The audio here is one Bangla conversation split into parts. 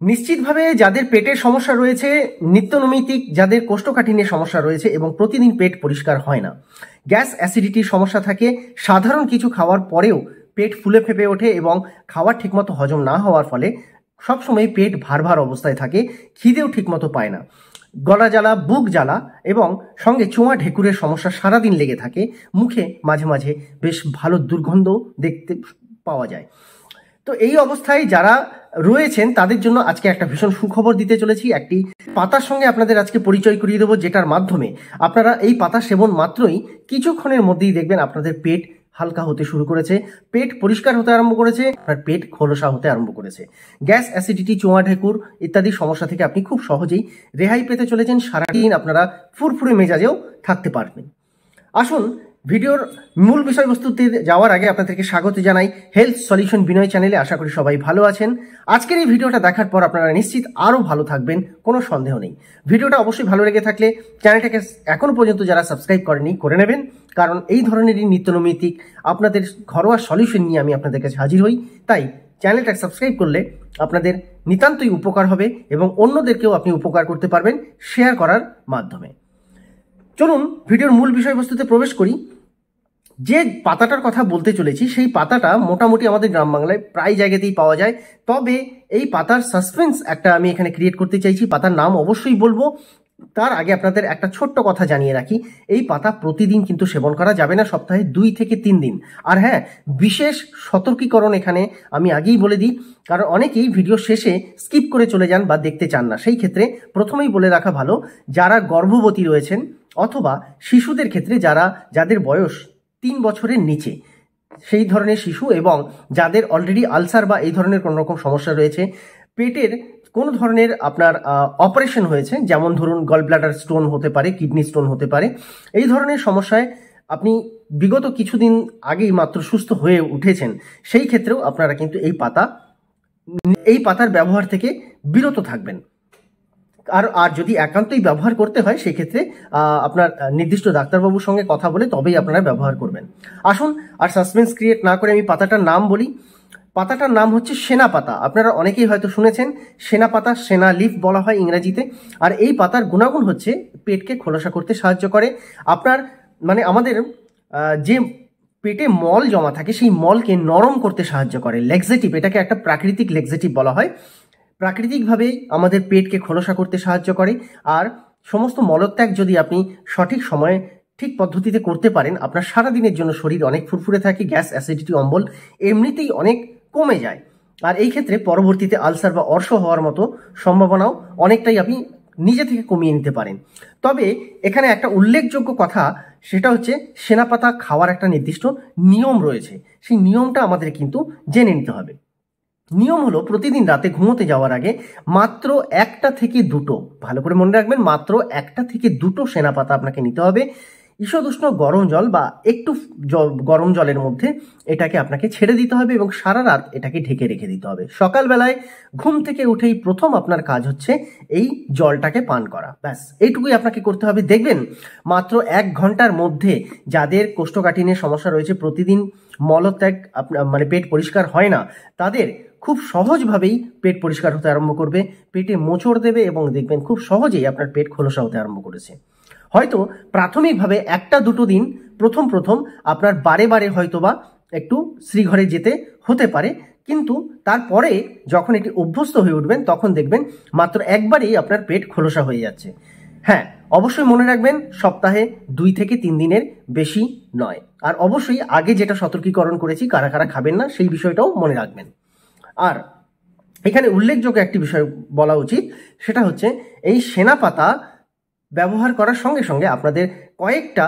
নিশ্চিতভাবে যাদের পেটের সমস্যা রয়েছে, নিত্যনৈমিত্তিক যাদের কোষ্ঠকাঠিন্যের সমস্যা রয়েছে এবং প্রতিদিন পেট পরিষ্কার হয় না, গ্যাস অ্যাসিডিটির সমস্যা থাকে, সাধারণ কিছু খাওয়ার পরেও পেট ফুলে ফেপে ওঠে এবং খাবার ঠিকমতো হজম না হওয়ার ফলে সবসময় পেট ভার ভার অবস্থায় থাকে, খিদেও ঠিকমতো পায় না, গলা জ্বালা, বুক জ্বালা এবং সঙ্গে চোঁয়া ঢেকুরের সমস্যা সারাদিন লেগে থাকে, মুখে মাঝে মাঝে বেশ ভালো দুর্গন্ধ দেখতে পাওয়া যায়। তো এই অবস্থায় যারা রয়েছেন তাদের জন্য আজকে একটা ভীষণ সুখবর দিতে চলেছি। একটি পাতার সঙ্গে আপনাদের আজকে পরিচয় করিয়ে দেবো, যেটার মাধ্যমে আপনারা এই পাতা সেবন মাত্রই কিছুক্ষণের মধ্যেই দেখবেন আপনাদের পেট হালকা হতে শুরু করেছে, পেট পরিষ্কার হতে আরম্ভ করেছে, আপনার পেট খোলসা হতে আরম্ভ করেছে। গ্যাস অ্যাসিডিটি, চোঁয়া ঢেকুর ইত্যাদি সমস্যা থেকে আপনি খুব সহজেই রেহাই পেতে চলেছেন। সারাদিন আপনারা ফুরফুরে মেজাজেও থাকতে পারবেন। আসুন ভিডিওর মূল বিষয়বস্তুতে যাওয়ার আগে আপনাদেরকে স্বাগত জানাই হেলথ সলিউশন বিনয় চ্যানেলে। আশা করি সবাই ভালো আছেন। আজকের এই ভিডিওটা দেখার পর আপনারা নিশ্চিত আরও ভালো থাকবেন, কোনো সন্দেহ নেই। ভিডিওটা অবশ্যই ভালো লেগে থাকলে চ্যানেলটাকে এখনও পর্যন্ত যারা সাবস্ক্রাইব করেনি করে নেবেন, কারণ এই ধরনেরই নিত্যনৈমিত্তিক আপনাদের ঘরোয়া সলিউশন নিয়ে আমি আপনাদের কাছে হাজির হই। তাই চ্যানেলটাকে সাবস্ক্রাইব করলে আপনাদের নিতান্তই উপকার হবে এবং অন্যদেরকেও আপনি উপকার করতে পারবেন শেয়ার করার মাধ্যমে। চলুন ভিডিওর মূল বিষয়বস্তুতে প্রবেশ করি। যে পাতাটার কথা বলতে চলেছি সেই পাতাটা মোটামুটি আমাদের গ্রাম বাংলায় প্রায় জায়গাতেই পাওয়া যায়, তবে এই পাতার সাসপেন্স একটা আমি এখানে ক্রিয়েট করতে চাইছি। পাতার নাম অবশ্যই বলবো, তার আগে আপনাদের একটা ছোট্ট কথা জানিয়ে রাখি, এই পাতা প্রতিদিন কিন্তু সেবন করা যাবে না, সপ্তাহে 2 থেকে 3 দিন। আর হ্যাঁ, বিশেষ সতর্কীকরণ এখানে আমি আগেই বলে দিই, কারণ অনেকেই ভিডিও শেষে স্কিপ করে চলে যান বা দেখতে চান না। সেই ক্ষেত্রে প্রথমেই বলে রাখা ভালো, যারা গর্ভবতী রয়েছেন অথবা শিশুদের ক্ষেত্রে যাদের বয়স 3 বছরের নিচে, সেই ধরনের শিশু এবং যাদের অলরেডি আলসার বা এই ধরনের কোনো রকম সমস্যা রয়েছে, পেটের কোনো ধরনের আপনার অপারেশন হয়েছে, যেমন ধরুন গল ব্লাডার স্টোন হতে পারে, কিডনি স্টোন হতে পারে, এই ধরনের সমস্যায় আপনি বিগত কিছুদিন আগেই মাত্র সুস্থ হয়ে উঠেছেন, সেই ক্ষেত্রেও আপনারা কিন্তু এই পাতার ব্যবহার থেকে বিরত থাকবেন। আর যদি একান্তই ব্যবহার করতে হয় সেক্ষেত্রে আপনার নির্দিষ্ট ডাক্তারবাবুর সঙ্গে কথা বলে তবেই আপনারা ব্যবহার করবেন। আসুন আর সাসপেন্স ক্রিয়েট না করে আমি পাতাটার নাম বলি। পাতাটার নাম হচ্ছে সেনা পাতা। আপনারা অনেকেই হয়তো শুনেছেন সেনা পাতা, সেনা লিফ বলা হয় ইংরেজিতে। আর এই পাতার গুণাগুণ হচ্ছে পেটকে খোলসা করতে সাহায্য করে। আপনার আমাদের যে পেটে মল জমা থাকে সেই মলকে নরম করতে সাহায্য করে। লেক্সেটিভ, এটাকে একটা প্রাকৃতিক লেক্সেটিভ বলা হয়। প্রাকৃতিকভাবেই আমাদের পেটকে খোলসা করতে সাহায্য করে। আর সমস্ত মলত্যাগ যদি আপনি সঠিক সময়ে ঠিক পদ্ধতিতে করতে পারেন, আপনার সারাদিনের জন্য শরীর অনেক ফুরফুরে থাকে, গ্যাস অ্যাসিডিটি অম্বল এমনিতেই অনেক কমে যায়। আর এই ক্ষেত্রে পরবর্তীতে আলসার বা অর্শ হওয়ার মতো সম্ভাবনাও অনেকটাই আপনি নিজে থেকে কমিয়ে নিতে পারেন। তবে এখানে একটা উল্লেখযোগ্য কথা, সেটা হচ্ছে সেনাপাতা খাওয়ার একটা নির্দিষ্ট নিয়ম রয়েছে। সেই নিয়মটা আমাদের কিন্তু জেনে নিতে হবে। নিয়ম হলো, প্রতিদিন রাতে ঘুমোতে যাওয়ার আগে মাত্র 1টা থেকে 2টো, ভালো করে মনে রাখবেন, মাত্র 1টা থেকে 2টো সেনাপাতা আপনাকে নিতে হবে। ঈষদুষ্ণ গরম জল বা একটু গরম জলের মধ্যে এটাকে আপনাকে ছেড়ে দিতে হবে এবং সারা রাত এটাকে ঢেকে রেখে দিতে হবে। সকালবেলায় ঘুম থেকে উঠেই প্রথম আপনার কাজ হচ্ছে এই জলটাকে পান করা। ব্যাস এইটুকুই আপনাকে করতে হবে। দেখবেন মাত্র 1 ঘন্টার মধ্যে যাদের কোষ্ঠকাঠিন্যের সমস্যা রয়েছে, প্রতিদিন মলত্যাগ পেট পরিষ্কার হয় না, তাদের খুব সহজভাবেই পেট পরিষ্কার হতে আরম্ভ করবে, পেটে মোচড় দেবে এবং দেখবেন খুব সহজেই আপনার পেট খোলসা হতে আরম্ভ করেছে। হয়তো প্রাথমিকভাবে 1-2 দিন প্রথম আপনার বারে বারে হয়তোবা একটু শ্রীঘরে যেতে হতে পারে, কিন্তু তারপরে যখন এটি অভ্যস্ত হয়ে উঠবেন তখন দেখবেন মাত্র একবারেই আপনার পেট খোলসা হয়ে যাচ্ছে। হ্যাঁ, অবশ্যই মনে রাখবেন সপ্তাহে 2 থেকে 3 দিনের বেশি নয়। আর অবশ্যই আগে যেটা সতর্কীকরণ করেছি, কারা কারা খাবেন না সেই বিষয়টাও মনে রাখবেন। আর এখানে উল্লেখযোগ্য একটি বিষয় বলা উচিত, সেটা হচ্ছে এই সেনা পাতা ব্যবহার করার সঙ্গে সঙ্গে আপনাদের কয়েকটা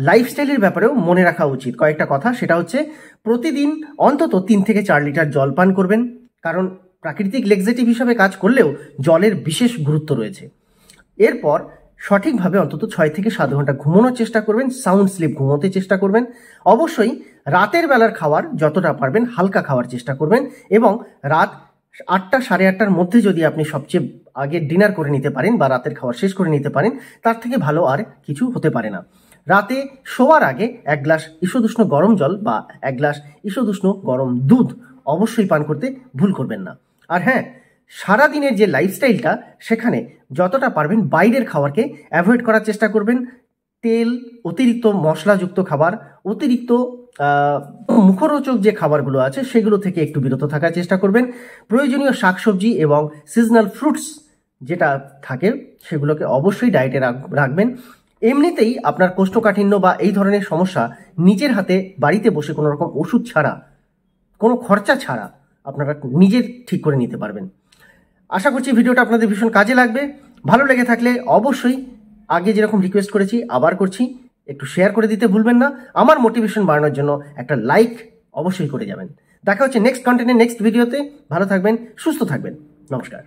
লাইফস্টাইলের ব্যাপারেও মনে রাখা উচিত। কয়েকটা কথা, সেটা হচ্ছে প্রতিদিন অন্তত 3 থেকে 4 লিটার জল পান করবেন, কারণ প্রাকৃতিক লেক্সেটিভ হিসাবে কাজ করলেও জলের বিশেষ গুরুত্ব রয়েছে। এরপর সঠিকভাবে অন্তত 6 থেকে 7 ঘন্টা ঘুমানোর চেষ্টা করবেন, সাউন্ড স্লিপ ঘুমোতে চেষ্টা করবেন। অবশ্যই রাতের বেলার খাবার যতটা পারবেন হালকা খাওয়ার চেষ্টা করবেন এবং রাত 8টা সাড়ে 8টার মধ্যে যদি আপনি সবচেয়ে আগে ডিনার করে নিতে পারেন বা রাতের খাবার শেষ করে নিতে পারেন, তার থেকে ভালো আর কিছু হতে পারে না। রাতে শোয়ার আগে 1 গ্লাস ঈষদুষ্ণ গরম জল বা 1 গ্লাস ঈষদুষ্ণ গরম দুধ অবশ্যই পান করতে ভুল করবেন না। আর হ্যাঁ, সারাদিনের যে লাইফস্টাইলটা সেখানে যতটা পারবেন বাইরের খাবারকে অ্যাভয়েড করার চেষ্টা করবেন। তেল, অতিরিক্ত মশলাযুক্ত খাবার, অতিরিক্ত মুখরোচক যে খাবারগুলো আছে সেগুলো থেকে একটু বিরত থাকার চেষ্টা করবেন। প্রয়োজনীয় শাকসবজি এবং সিজনাল ফ্রুটস যেটা থাকে সেগুলোকে অবশ্যই ডায়েটে রাখবেন। এমনিতেই আপনার কোষ্ঠকাঠিন্য বা এই ধরনের সমস্যা নিজের হাতে বাড়িতে বসে কোনো রকম ওষুধ ছাড়া, কোনো খরচা ছাড়া আপনারা নিজের ঠিক করে নিতে পারবেন। আশা করছি ভিডিওটা আপনাদের ভীষণ কাজে লাগবে। ভালো লেগে থাকলে অবশ্যই আগে যেরকম রিকোয়েস্ট করেছি আবার করছি, একটু শেয়ার করে দিতে ভুলবেন না। আমার মোটিভেশন বাড়ানোর জন্য একটা লাইক অবশ্যই করে যাবেন। দেখা হচ্ছে নেক্সট কন্টেন্টে, নেক্সট ভিডিওতে। ভালো থাকবেন, সুস্থ থাকবেন। নমস্কার।